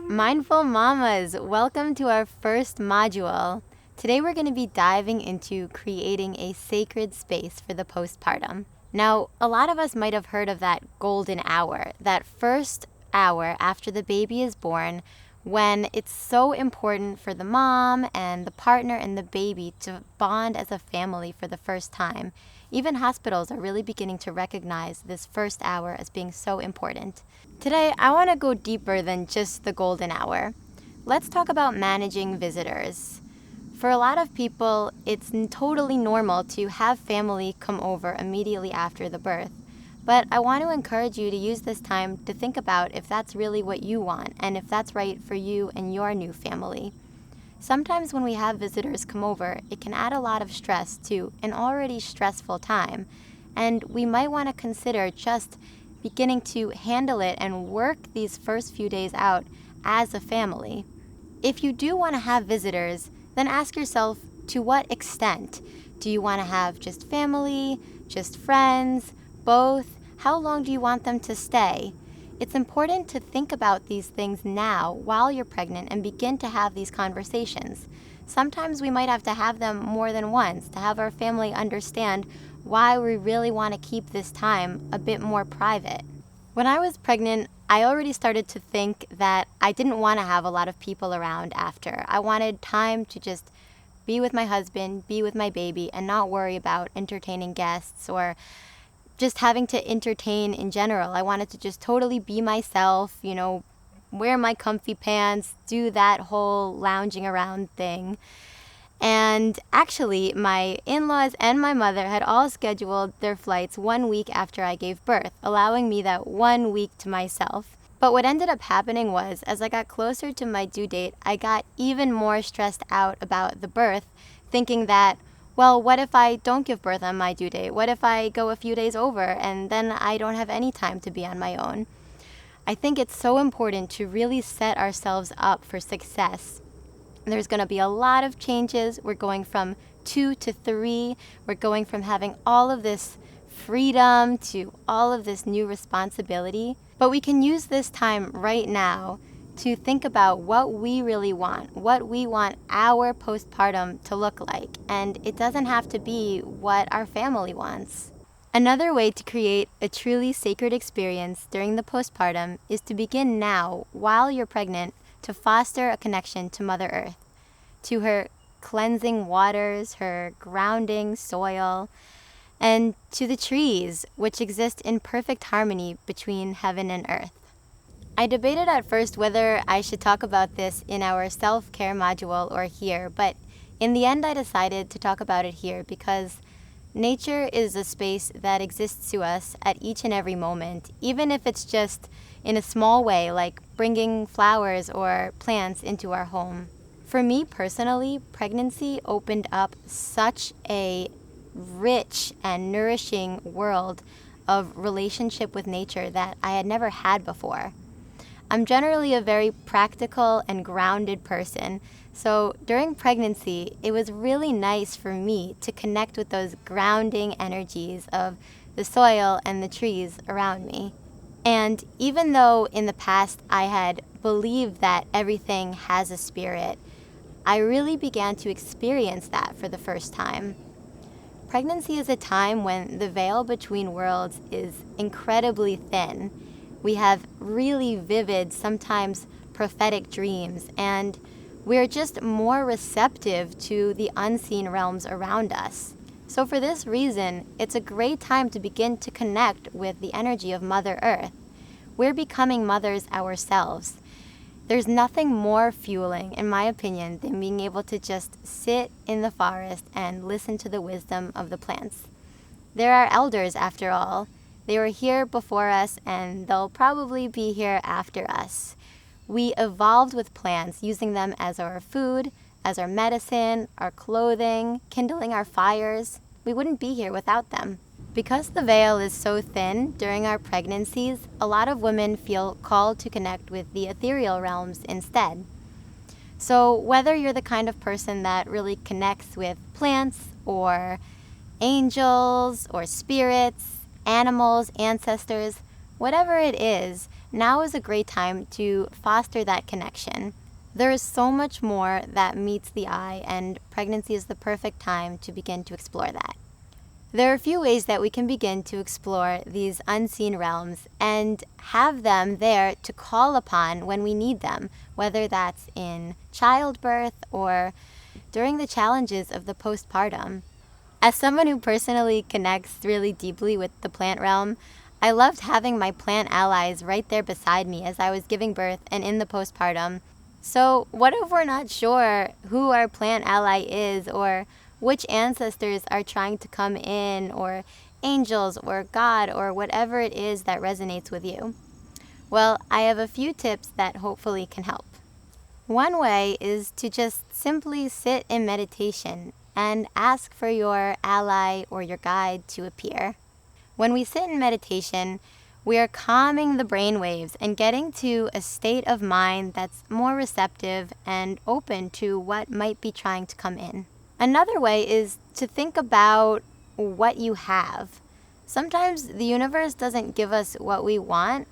Mindful Mamas, welcome to our first module. Today we're going to be diving into creating a sacred space for the postpartum. Now, a lot of us might have heard of that golden hour, that first hour after the baby is born, when it's so important for the mom and the partner and the baby to bond as a family for the first time. Even hospitals are really beginning to recognize this first hour as being so important. Today, I want to go deeper than just the golden hour. Let's talk about managing visitors. For a lot of people, it's totally normal to have family come over immediately after the birth. But I want to encourage you to use this time to think about if that's really what you want and if that's right for you and your new family. Sometimes when we have visitors come over, it can add a lot of stress to an already stressful time, and we might want to consider just beginning to handle it and work these first few days out as a family. If you do want to have visitors, then ask yourself, to what extent? Do you want to have just family, just friends, both? How long do you want them to stay? It's important to think about these things now while you're pregnant and begin to have these conversations. Sometimes we might have to have them more than once to have our family understand why we really want to keep this time a bit more private. When I was pregnant, I already started to think that I didn't want to have a lot of people around after. I wanted time to just be with my husband, be with my baby, and not worry about entertaining guests or just having to entertain in general. I wanted to just totally be myself, wear my comfy pants, do that whole lounging around thing. And actually, my in-laws and my mother had all scheduled their flights 1 week after I gave birth, allowing me that 1 week to myself. But what ended up happening was, as I got closer to my due date, I got even more stressed out about the birth, thinking that, well, what if I don't give birth on my due date? What if I go a few days over and then I don't have any time to be on my own? I think it's so important to really set ourselves up for success. There's going to be a lot of changes. We're going from 2 to 3. We're going from having all of this freedom to all of this new responsibility. But we can use this time right now to think about what we really want, what we want our postpartum to look like. And it doesn't have to be what our family wants. Another way to create a truly sacred experience during the postpartum is to begin now, while you're pregnant, to foster a connection to Mother Earth, to her cleansing waters, her grounding soil, and to the trees, which exist in perfect harmony between heaven and earth. I debated at first whether I should talk about this in our self-care module or here, but in the end I decided to talk about it here because nature is a space that exists to us at each and every moment, even if it's just in a small way, like bringing flowers or plants into our home. For me personally, pregnancy opened up such a rich and nourishing world of relationship with nature that I had never had before. I'm generally a very practical and grounded person, so during pregnancy, it was really nice for me to connect with those grounding energies of the soil and the trees around me. And even though in the past I had believed that everything has a spirit, I really began to experience that for the first time. Pregnancy is a time when the veil between worlds is incredibly thin. We have really vivid, sometimes prophetic dreams, and we're just more receptive to the unseen realms around us. So for this reason, it's a great time to begin to connect with the energy of Mother Earth. We're becoming mothers ourselves. There's nothing more fueling, in my opinion, than being able to just sit in the forest and listen to the wisdom of the plants. They're our elders, after all. They were here before us, and they'll probably be here after us. We evolved with plants, using them as our food, as our medicine, our clothing, kindling our fires. We wouldn't be here without them. Because the veil is so thin during our pregnancies, a lot of women feel called to connect with the ethereal realms instead. So whether you're the kind of person that really connects with plants or angels or spirits, animals, ancestors, whatever it is, now is a great time to foster that connection. There is so much more that meets the eye, and pregnancy is the perfect time to begin to explore that. There are a few ways that we can begin to explore these unseen realms and have them there to call upon when we need them, whether that's in childbirth or during the challenges of the postpartum. As someone who personally connects really deeply with the plant realm, I loved having my plant allies right there beside me as I was giving birth and in the postpartum. So what if we're not sure who our plant ally is, or which ancestors are trying to come in, or angels or God or whatever it is that resonates with you? Well, I have a few tips that hopefully can help. One way is to just simply sit in meditation and ask for your ally or your guide to appear. When we sit in meditation, we are calming the brain waves and getting to a state of mind that's more receptive and open to what might be trying to come in. Another way is to think about what you have. Sometimes the universe doesn't give us what we want,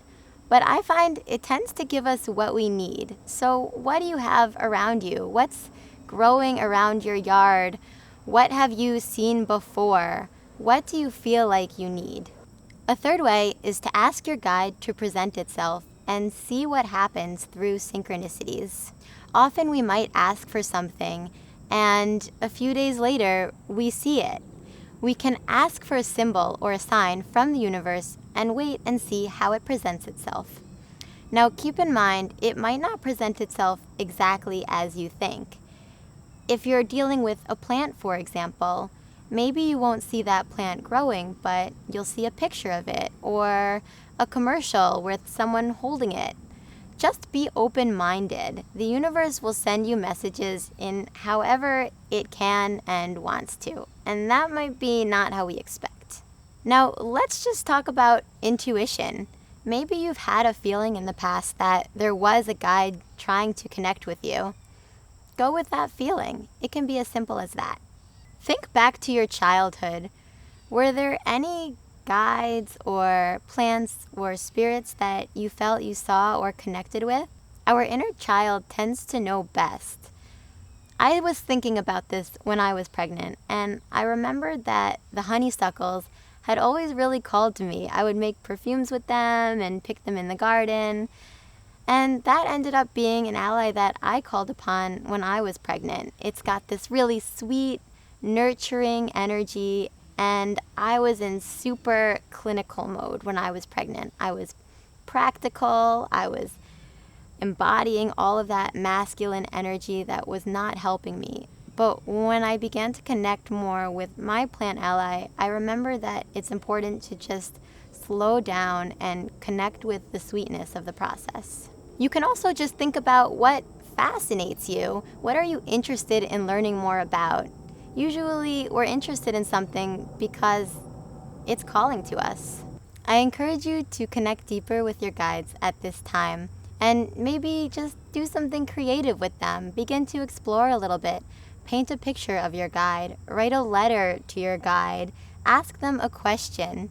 but I find it tends to give us what we need. So what do you have around you? What's growing around your yard? What have you seen before? What do you feel like you need? A third way is to ask your guide to present itself and see what happens through synchronicities. Often we might ask for something, and a few days later, we see it. We can ask for a symbol or a sign from the universe and wait and see how it presents itself. Now, keep in mind, it might not present itself exactly as you think. If you're dealing with a plant, for example, maybe you won't see that plant growing, but you'll see a picture of it or a commercial with someone holding it. Just be open-minded. The universe will send you messages in however it can and wants to, and that might be not how we expect. Now, let's just talk about intuition. Maybe you've had a feeling in the past that there was a guide trying to connect with you. Go with that feeling. It can be as simple as that. Think back to your childhood. Were there any guides or plants or spirits that you felt you saw or connected with? Our inner child tends to know best. I was thinking about this when I was pregnant, and I remembered that the honeysuckles had always really called to me. I would make perfumes with them and pick them in the garden, and that ended up being an ally that I called upon when I was pregnant. It's got this really sweet, nurturing energy, and I was in super clinical mode when I was pregnant. I was practical. I was embodying all of that masculine energy that was not helping me. But when I began to connect more with my plant ally, I remember that it's important to just slow down and connect with the sweetness of the process. You can also just think about what fascinates you. What are you interested in learning more about? Usually we're interested in something because it's calling to us. I encourage you to connect deeper with your guides at this time, and maybe just do something creative with them. Begin to explore a little bit. Paint a picture of your guide. Write a letter to your guide. Ask them a question.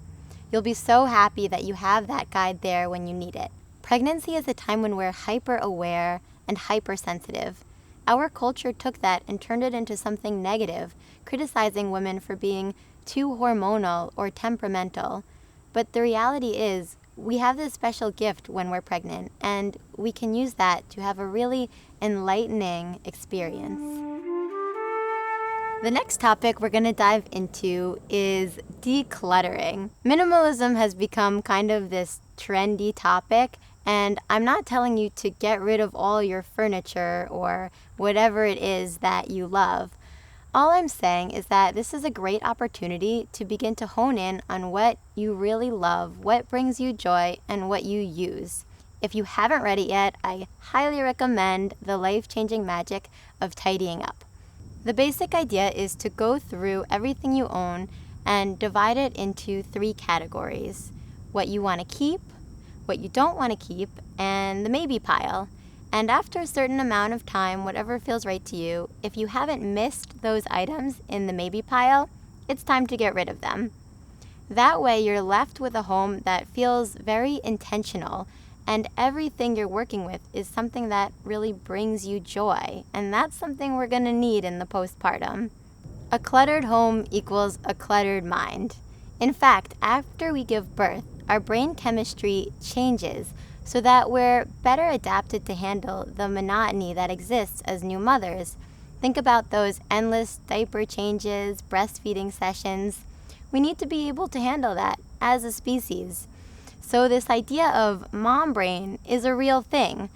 You'll be so happy that you have that guide there when you need it. Pregnancy is a time when we're hyper-aware and hypersensitive. Our culture took that and turned it into something negative, criticizing women for being too hormonal or temperamental. But the reality is, we have this special gift when we're pregnant, and we can use that to have a really enlightening experience. The next topic we're going to dive into is decluttering. Minimalism has become kind of this trendy topic, and I'm not telling you to get rid of all your furniture or whatever it is that you love. All I'm saying is that this is a great opportunity to begin to hone in on what you really love, what brings you joy, and what you use. If you haven't read it yet, I highly recommend The Life-Changing Magic of Tidying Up. The basic idea is to go through everything you own and divide it into 3 categories: what you want to keep, what you don't want to keep, and the maybe pile. And after a certain amount of time, whatever feels right to you, if you haven't missed those items in the maybe pile, it's time to get rid of them. That way you're left with a home that feels very intentional, and everything you're working with is something that really brings you joy. And that's something we're going to need in the postpartum. A cluttered home equals a cluttered mind. In fact, after we give birth, our brain chemistry changes so that we're better adapted to handle the monotony that exists as new mothers. Think about those endless diaper changes, breastfeeding sessions. We need to be able to handle that as a species. So this idea of mom brain is a real thing.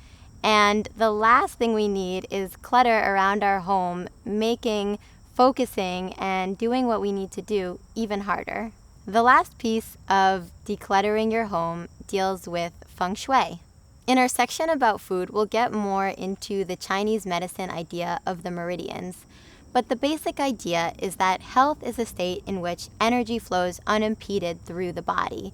And the last thing we need is clutter around our home, making focusing and doing what we need to do even harder. The last piece of decluttering your home deals with feng shui. In our section about food, we'll get more into the Chinese medicine idea of the meridians. But the basic idea is that health is a state in which energy flows unimpeded through the body.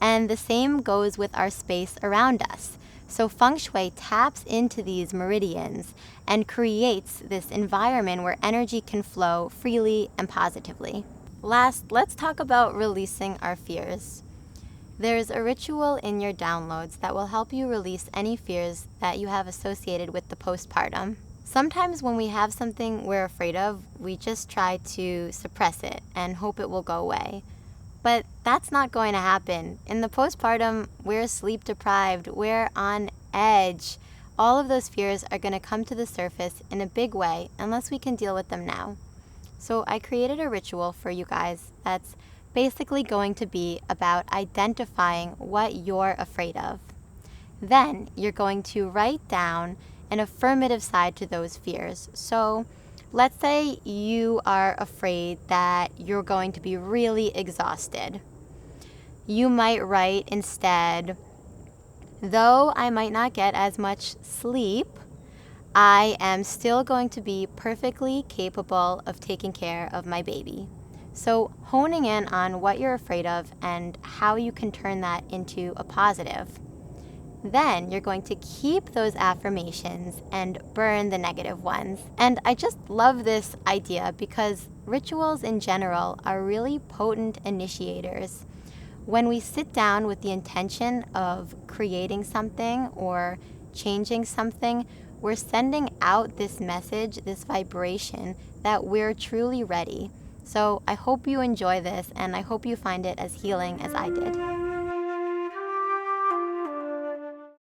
And the same goes with our space around us. So feng shui taps into these meridians and creates this environment where energy can flow freely and positively. Last, let's talk about releasing our fears. There's a ritual in your downloads that will help you release any fears that you have associated with the postpartum. Sometimes when we have something we're afraid of, we just try to suppress it and hope it will go away. But that's not going to happen. In the postpartum, we're sleep deprived, we're on edge. All of those fears are going to come to the surface in a big way unless we can deal with them now. So I created a ritual for you guys that's basically going to be about identifying what you're afraid of. Then you're going to write down an affirmative side to those fears. So let's say you are afraid that you're going to be really exhausted. You might write instead, though I might not get as much sleep, I am still going to be perfectly capable of taking care of my baby. So honing in on what you're afraid of and how you can turn that into a positive. Then you're going to keep those affirmations and burn the negative ones. And I just love this idea because rituals in general are really potent initiators. When we sit down with the intention of creating something or changing something, we're sending out this message, this vibration, that we're truly ready. So I hope you enjoy this, and I hope you find it as healing as I did.